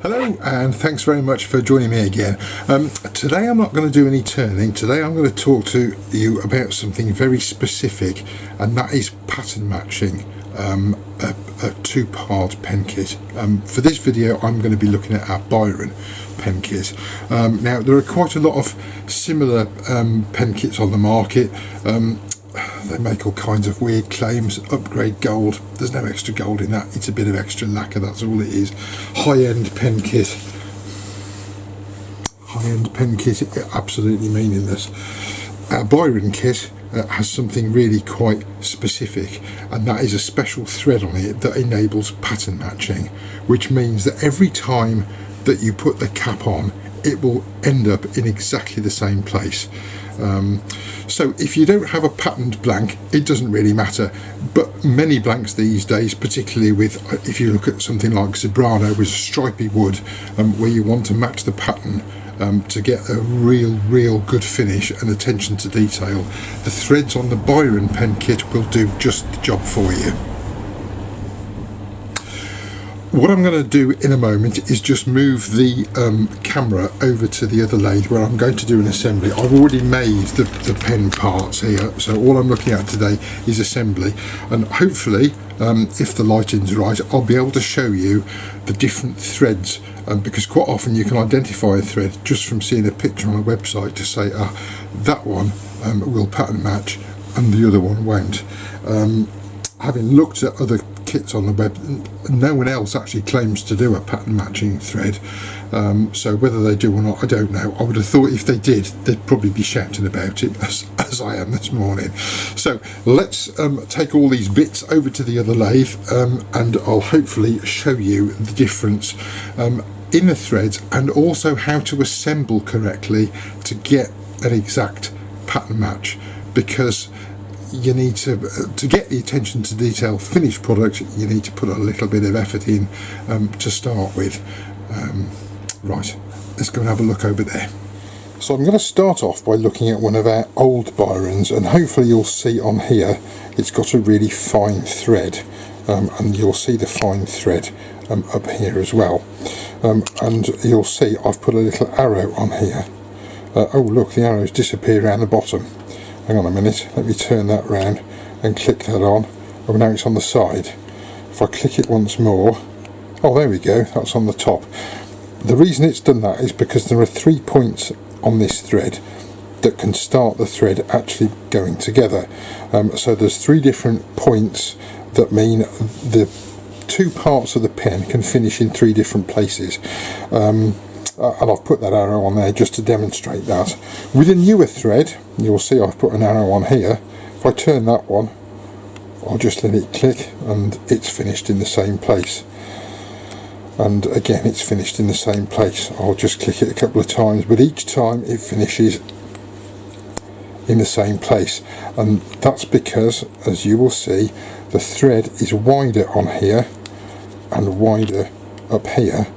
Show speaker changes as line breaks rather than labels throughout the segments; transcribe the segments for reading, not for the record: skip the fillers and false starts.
Hello and thanks very much for joining me again. Today I'm not going to do any turning. Today I'm going to talk to you about something very specific, and that is pattern matching a two-part pen kit. For this video I'm going to be looking at our Byron pen kit. Now there are quite a lot of similar pen kits on the market. They make all kinds of weird claims. Upgrade gold. There's no extra gold in that. It's a bit of extra lacquer. That's all it is. High-end pen kit. High-end pen kit. Absolutely meaningless. Our Byron kit has something really quite specific, and that is a special thread on it that enables pattern matching, which means that every time that you put the cap on, it will end up in exactly the same place. So if you don't have a patterned blank, it doesn't really matter, but many blanks these days, particularly with, if you look at something like Zebrano with stripy wood, where you want to match the pattern to get a real good finish and attention to detail, the threads on the Byron pen kit will do just the job for you. What I'm going to do in a moment is just move the camera over to the other lathe where I'm going to do an assembly. I've already made the pen parts here, so all I'm looking at today is assembly, and hopefully if the lighting's right I'll be able to show you the different threads, because quite often you can identify a thread just from seeing a picture on a website to say that one will pattern match and the other one won't. Having looked at other kits on the web, no one else actually claims to do a pattern matching thread, so whether they do or not I don't know. I would have thought if they did they'd probably be shouting about it as I am this morning. So let's take all these bits over to the other lathe, and I'll hopefully show you the difference in the threads, and also how to assemble correctly to get an exact pattern match, because you need to get the attention to detail finished product, you need to put a little bit of effort in to start with. Right, let's go and have a look over there. So I'm going to start off by looking at one of our old Byrons, and hopefully you'll see on here it's got a really fine thread, and you'll see the fine thread up here as well, and you'll see I've put a little arrow on here. Oh look, the arrows disappear around the bottom. Hang on a minute, let me turn that round and click that on. Oh, now it's on the side. If I click it once more, oh there we go, that's on the top. The reason it's done that is because there are 3 points on this thread that can start the thread actually going together. So there's 3 different points that mean the 2 parts of the pen can finish in 3 different places. And I've put that arrow on there just to demonstrate that. With a newer thread, you'll see I've put an arrow on here. If I turn that one, I'll just let it click and it's finished in the same place. And again it's finished in the same place. I'll just click it a couple of times, but each time it finishes in the same place, and that's because, as you will see, the thread is wider on here and wider up here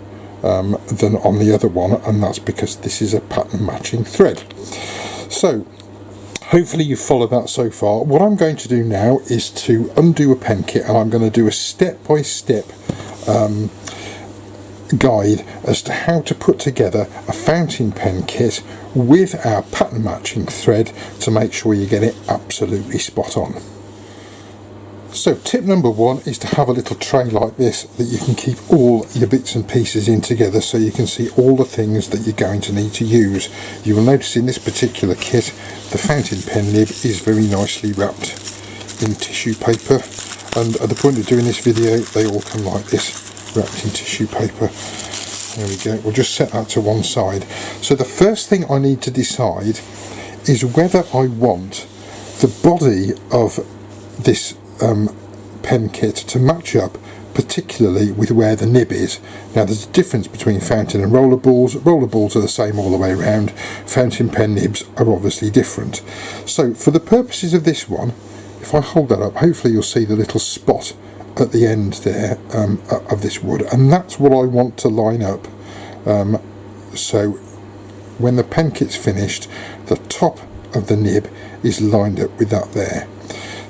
than on the other one, and that's because this is a pattern matching thread. So hopefully you follow that so far. What I'm going to do now is to undo a pen kit, and I'm going to do a step-by-step guide as to how to put together a fountain pen kit with our pattern matching thread to make sure you get it absolutely spot on. So tip number 1 is to have a little tray like this that you can keep all your bits and pieces in together, so you can see all the things that you're going to need to use. You will notice in this particular kit the fountain pen nib is very nicely wrapped in tissue paper, and at the point of doing this video they all come like this, wrapped in tissue paper. There we go, we'll just set that to one side. So the first thing I need to decide is whether I want the body of this pen kit to match up particularly with where the nib is. Now there's a difference between fountain and roller balls. Roller balls are the same all the way around, fountain pen nibs are obviously different. So for the purposes of this one, if I hold that up, hopefully you'll see the little spot at the end there of this wood, and that's what I want to line up, so when the pen kit's finished the top of the nib is lined up with that there.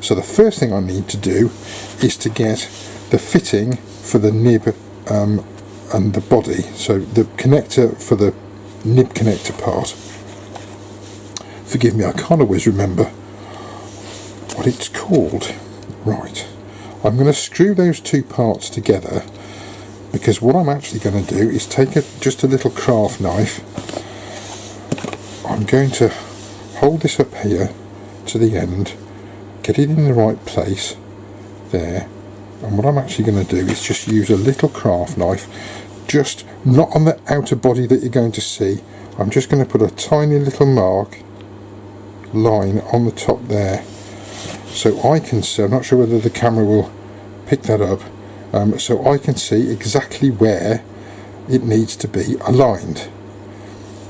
So the first thing I need to do is to get the fitting for the nib and the body. So the connector for the nib connector part, forgive me, I can't always remember what it's called. Right, I'm going to screw those two parts together, because what I'm actually going to do is take just a little craft knife. I'm going to hold this up here to the end, get it in the right place there, and what I'm actually going to do is just use a little craft knife, just not on the outer body that you're going to see. I'm just going to put a tiny little line on the top there, so I can see, I'm not sure whether the camera will pick that up, so I can see exactly where it needs to be aligned.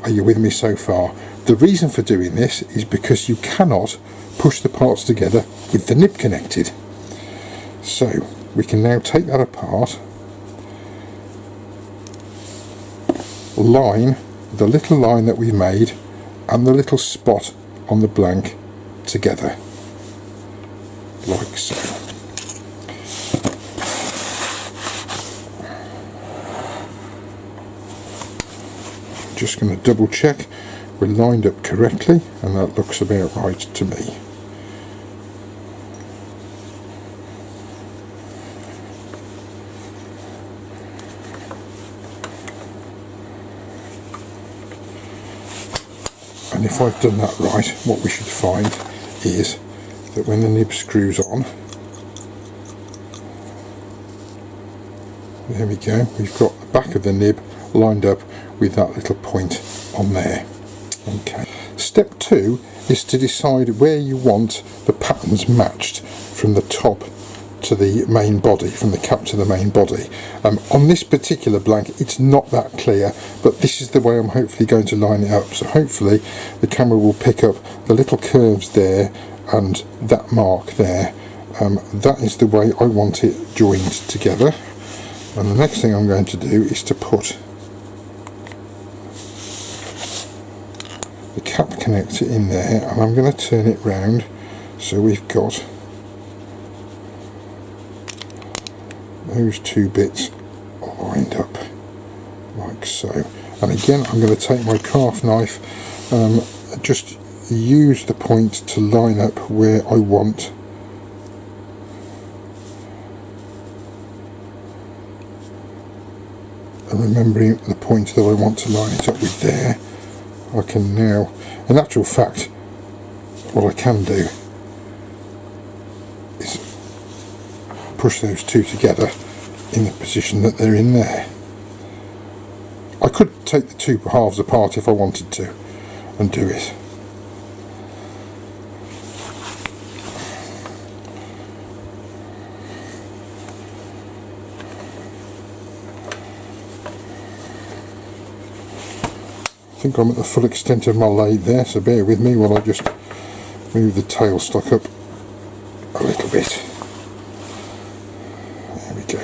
Are you with me so far? The reason for doing this is because you cannot push the parts together with the nib connected. So we can now take that apart, line the little line that we made and the little spot on the blank together, like so. Just going to double check we're lined up correctly, and that looks about right to me. And if I've done that right, what we should find is that when the nib screws on, there we go, we've got the back of the nib lined up with that little point on there. Okay. Step 2 is to decide where you want the patterns matched from the top to the main body, from the cap to the main body. On this particular blank it's not that clear, but this is the way I'm hopefully going to line it up, so hopefully the camera will pick up the little curves there and that mark there. That is the way I want it joined together, and the next thing I'm going to do is to put the cap connector in there, and I'm going to turn it round so we've got those two bits lined up like so. And again I'm going to take my craft knife, just use the point to line up where I want and remembering the point that I want to line it up with there. I can now, in actual fact, what I can do is push those two together in the position that they're in there. I could take the two halves apart if I wanted to and do it. I think I'm at the full extent of my lathe there, so bear with me while I just move the tailstock up a little bit. There we go.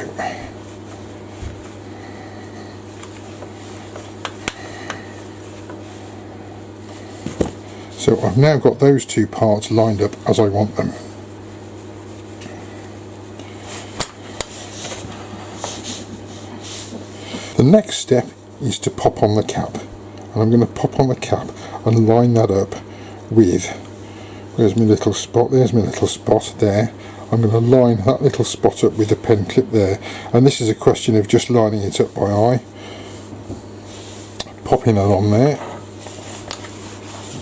So I've now got those two parts lined up as I want them. The next step is to pop on the cap. And I'm going to pop on the cap and line that up with, where's my little spot, there's my little spot there. I'm going to line that little spot up with the pen clip there, and this is a question of just lining it up by eye, popping that on there,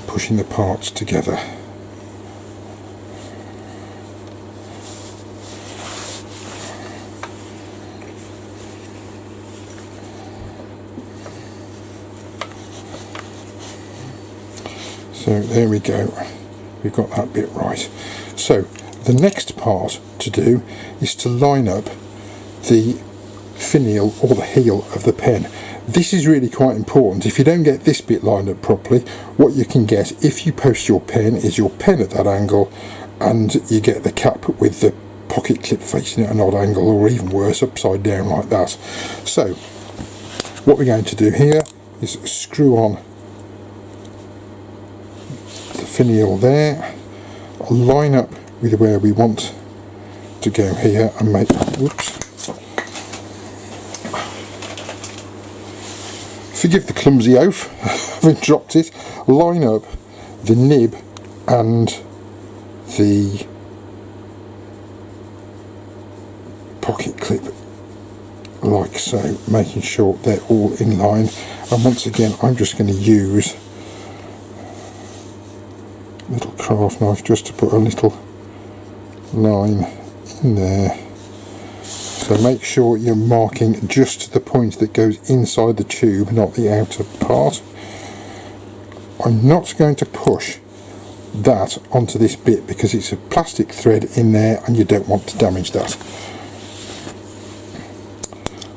pushing the parts together. So there we go, we've got that bit right. So the next part to do is to line up the finial or the heel of the pen. This is really quite important. If you don't get this bit lined up properly, what you can get if you post your pen is your pen at that angle, and you get the cap with the pocket clip facing at an odd angle, or even worse, upside down like that. So what we're going to do here is screw on the finial there, line up with where we want to go here, and make, whoops, forgive the clumsy oath, having dropped it, line up the nib and the pocket clip like so, making sure they're all in line. And once again, I'm just going to use a little craft knife just to put a little line in there. So make sure you're marking just the point that goes inside the tube, not the outer part. I'm not going to push that onto this bit because it's a plastic thread in there and you don't want to damage that.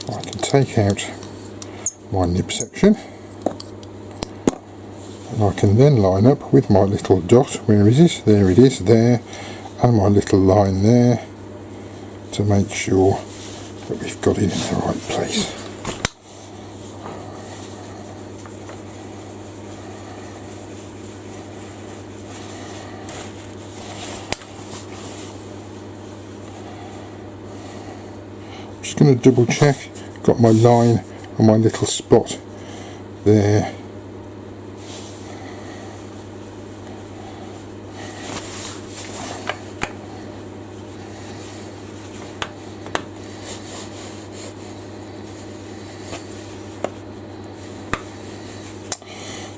I can take out my nib section and I can then line up with my little dot. Where is it? There it is, there, and my little line there to make sure that we've got it in the right place. Just going to double check, got my line and my little spot there.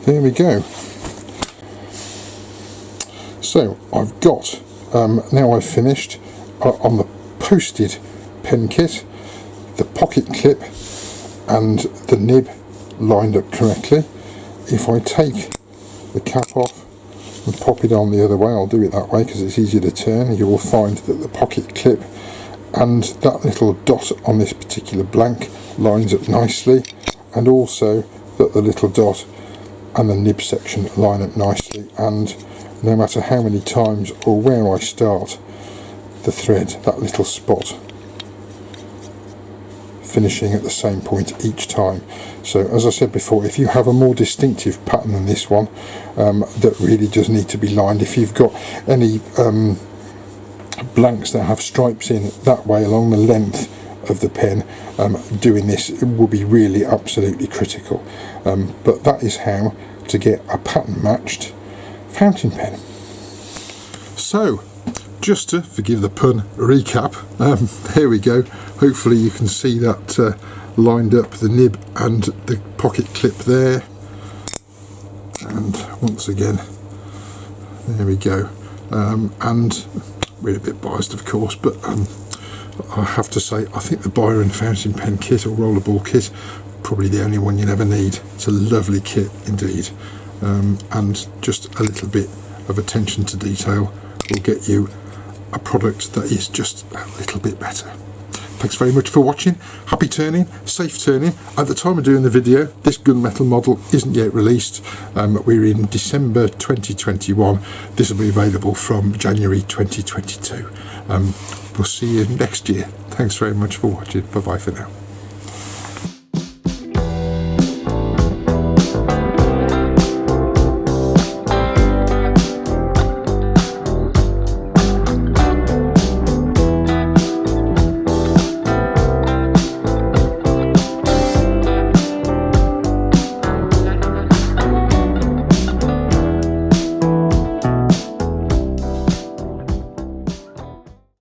There we go. So I've got, now I've finished on the posted pen kit, the pocket clip and the nib lined up correctly. If I take the cap off and pop it on the other way, I'll do it that way because it's easier to turn, you will find that the pocket clip and that little dot on this particular blank lines up nicely, and also that the little dot and the nib section line up nicely, and no matter how many times or where I start the thread, that little spot finishing at the same point each time. So as I said before, if you have a more distinctive pattern than this one, that really does need to be lined, if you've got any blanks that have stripes in that way along the length of the pen, doing this will be really absolutely critical. But that is how to get a pattern matched fountain pen. So just to, forgive the pun, recap, there we go. Hopefully you can see that lined up the nib and the pocket clip there, and once again there we go. And we're a bit biased of course, but I have to say I think the Byron fountain pen kit or rollerball kit probably the only one you'll ever need. It's a lovely kit indeed, and just a little bit of attention to detail will get you a product that is just a little bit better. Thanks very much for watching. Happy turning, safe turning. At the time of doing the video, this gunmetal model isn't yet released. We're in December 2021. This will be available from January 2022. We'll see you next year. Thanks very much for watching. Bye bye for now.